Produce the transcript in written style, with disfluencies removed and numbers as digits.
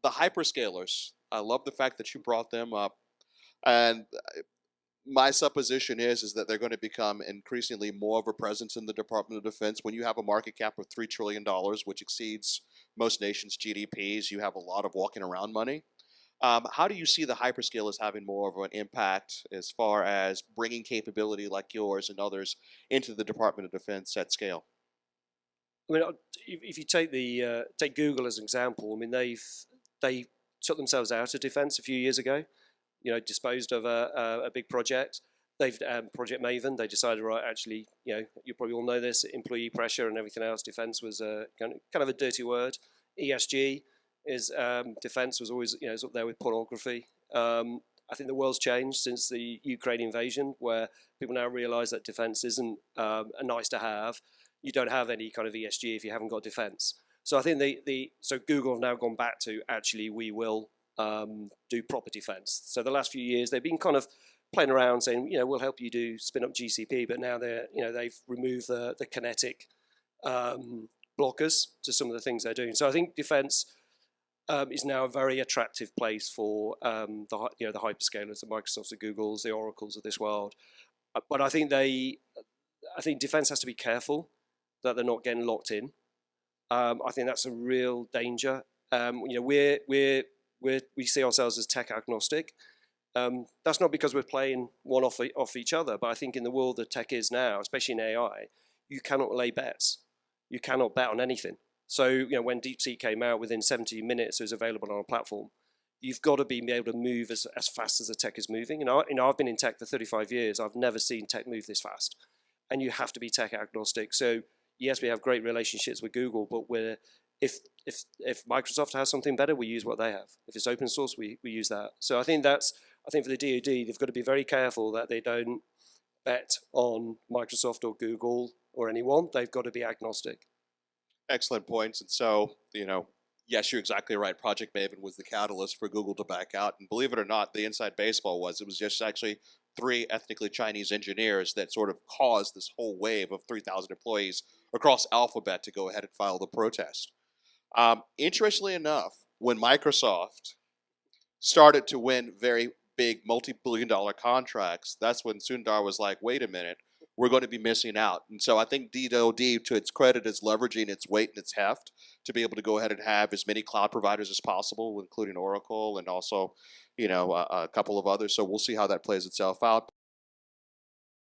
the hyperscalers. I love the fact that you brought them up, and my supposition is that they're going to become increasingly more of a presence in the Department of Defense. When you have a market cap of $3 trillion, which exceeds most nations' GDPs, you have a lot of walking around money. How do you see the hyperscalers having more of an impact as far as bringing capability like yours and others into the Department of Defense at scale? I mean, if you take Google as an example, I mean they took themselves out of defence a few years ago. Disposed of a big project. They've Project Maven. They decided, right, actually, you probably all know this, employee pressure and everything else. Defence was kind of a dirty word. ESG is defence was always it's up there with pornography. I think the world's changed since the Ukraine invasion, where people now realise that defence isn't a nice to have. You don't have any kind of ESG if you haven't got defence. So I think so Google have now gone back to actually we will do proper defence. So the last few years they've been kind of playing around saying we'll help you do spin up GCP, but now they've removed the kinetic blockers to some of the things they're doing. So I think defence is now a very attractive place for the hyperscalers, the Microsofts, the Googles, the Oracles of this world. But I think defence has to be careful that they're not getting locked in. I think that's a real danger. We see ourselves as tech agnostic. That's not because we're playing one off each other, but I think in the world that tech is now, especially in AI, you cannot lay bets. You cannot bet on anything. So when DeepSeek came out, within 70 minutes it was available on a platform. You've got to be able to move as fast as the tech is moving. And I've been in tech for 35 years. I've never seen tech move this fast. And you have to be tech agnostic. So yes, we have great relationships with Google, but if Microsoft has something better, we use what they have. If it's open source, we use that. So I think for the DoD, they've got to be very careful that they don't bet on Microsoft or Google or anyone. They've got to be agnostic. Excellent points. And so, yes, you're exactly right. Project Maven was the catalyst for Google to back out. And believe it or not, the inside baseball it was just actually 3 ethnically Chinese engineers that sort of caused this whole wave of 3,000 employees across Alphabet to go ahead and file the protest. Interestingly enough, when Microsoft started to win very big multi-billion-dollar contracts, that's when Sundar was like, wait a minute, we're going to be missing out. And so I think DoD, to its credit, is leveraging its weight and its heft to be able to go ahead and have as many cloud providers as possible, including Oracle and also, a couple of others. So we'll see how that plays itself out.